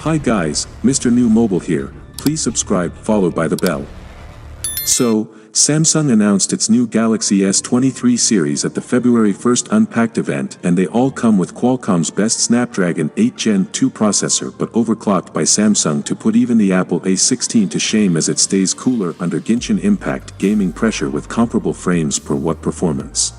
Hi guys, Mrnewmobile here, please subscribe followed by the bell. So, Samsung announced its new Galaxy S23 series at the February 1st Unpacked event, and they all come with Qualcomm's best Snapdragon 8 Gen 2 processor but overclocked by Samsung to put even the Apple A16 to shame as it stays cooler under Genshin Impact gaming pressure with comparable frames per watt performance.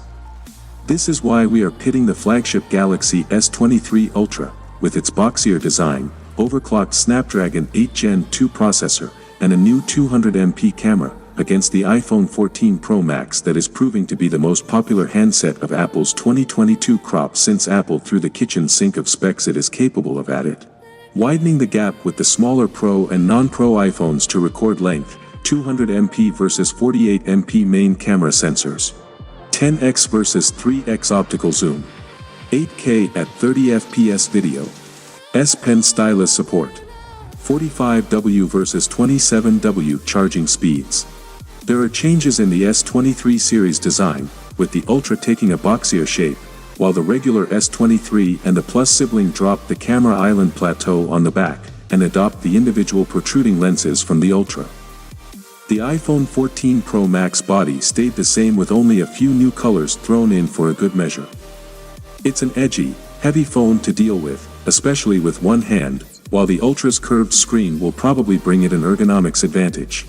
This is why we are pitting the flagship Galaxy S23 Ultra, with its boxier design, overclocked Snapdragon 8 Gen 2 processor, and a new 200MP camera, against the iPhone 14 Pro Max that is proving to be the most popular handset of Apple's 2022 crop since Apple threw the kitchen sink of specs it is capable of at it. Widening the gap with the smaller Pro and non-Pro iPhones to record length, 200MP versus 48MP main camera sensors, 10x versus 3x optical zoom, 8K at 30fps video, S Pen stylus support, 45W versus 27W charging speeds. There are changes in the S23 series design, with the Ultra taking a boxier shape, while the regular S23 and the Plus sibling drop the camera island plateau on the back, and adopt the individual protruding lenses from the Ultra. The iPhone 14 Pro Max body stayed the same with only a few new colors thrown in for a good measure. It's an edgy, heavy phone to deal with, especially with one hand, while the Ultra's curved screen will probably bring it an ergonomics advantage.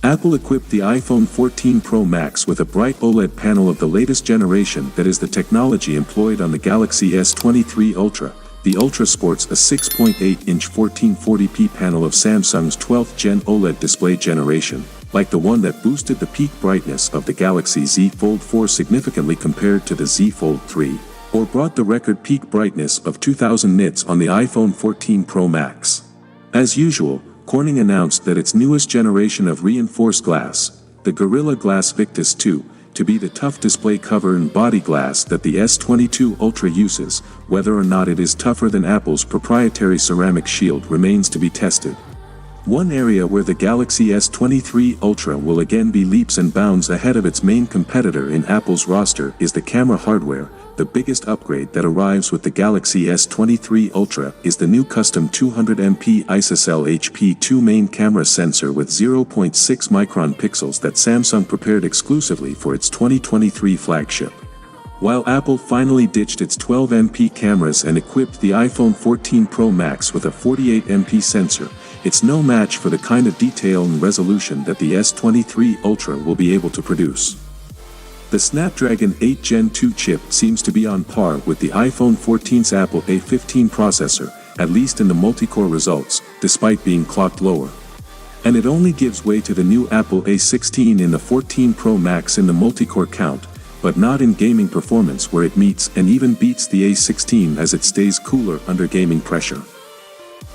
Apple equipped the iPhone 14 Pro Max with a bright OLED panel of the latest generation that is the technology employed on the Galaxy S23 Ultra. The Ultra sports a 6.8-inch 1440p panel of Samsung's 12th Gen OLED display generation, like the one that boosted the peak brightness of the Galaxy Z Fold 4 significantly compared to the Z Fold 3. Or brought the record peak brightness of 2000 nits on the iPhone 14 Pro Max. As usual, Corning announced that its newest generation of reinforced glass, the Gorilla Glass Victus 2, to be the tough display cover and body glass that the S22 Ultra uses. Whether or not it is tougher than Apple's proprietary ceramic shield remains to be tested. One area where the Galaxy S23 Ultra will again be leaps and bounds ahead of its main competitor in Apple's roster is the camera hardware. The biggest upgrade that arrives with the Galaxy S23 Ultra is the new custom 200MP ISOCELL HP2 main camera sensor with 0.6 micron pixels that Samsung prepared exclusively for its 2023 flagship. While Apple finally ditched its 12MP cameras and equipped the iPhone 14 Pro Max with a 48MP sensor, it's no match for the kind of detail and resolution that the S23 Ultra will be able to produce. The Snapdragon 8 Gen 2 chip seems to be on par with the iPhone 14's Apple A15 processor, at least in the multi-core results, despite being clocked lower. And it only gives way to the new Apple A16 in the 14 Pro Max in the multi-core count, but not in gaming performance where it meets and even beats the A16 as it stays cooler under gaming pressure.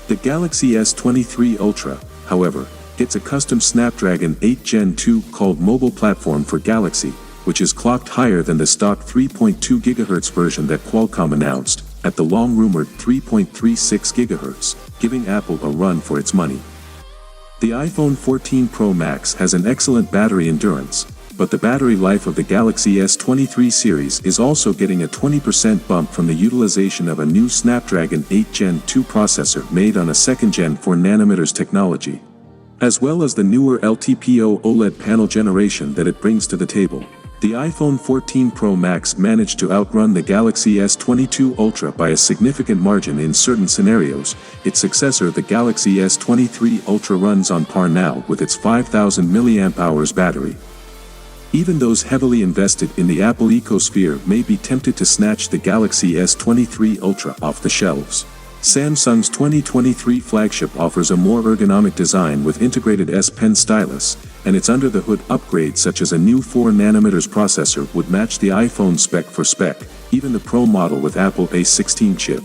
The Galaxy S23 Ultra, however, gets a custom Snapdragon 8 Gen 2 called Mobile Platform for Galaxy, which is clocked higher than the stock 3.2 GHz version that Qualcomm announced, at the long-rumored 3.36 GHz, giving Apple a run for its money. The iPhone 14 Pro Max has an excellent battery endurance, but the battery life of the Galaxy S23 series is also getting a 20% bump from the utilization of a new Snapdragon 8 Gen 2 processor made on a 2nd Gen 4nm technology, as well as the newer LTPO OLED panel generation that it brings to the table. The iPhone 14 Pro Max managed to outrun the Galaxy S22 Ultra by a significant margin in certain scenarios. Its successor, the Galaxy S23 Ultra, runs on par now with its 5000 mAh battery. Even those heavily invested in the Apple ecosphere may be tempted to snatch the Galaxy S23 Ultra off the shelves. Samsung's 2023 flagship offers a more ergonomic design with integrated S Pen stylus, and its under-the-hood upgrades such as a new 4nm processor would match the iPhone spec for spec, even the Pro model with Apple A16 chip.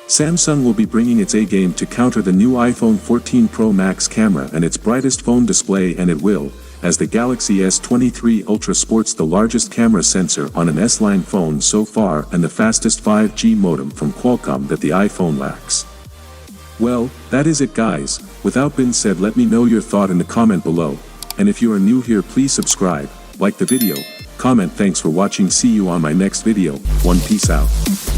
Samsung will be bringing its A-game to counter the new iPhone 14 Pro Max camera and its brightest phone display, and it will, as the Galaxy S23 Ultra sports the largest camera sensor on an S-line phone so far and the fastest 5G modem from Qualcomm that the iPhone lacks. Well, that is it guys. Without being said, let me know your thought in the comment below, and if you are new here, please subscribe, like the video, comment. Thanks for watching. See you on my next video. Peace out.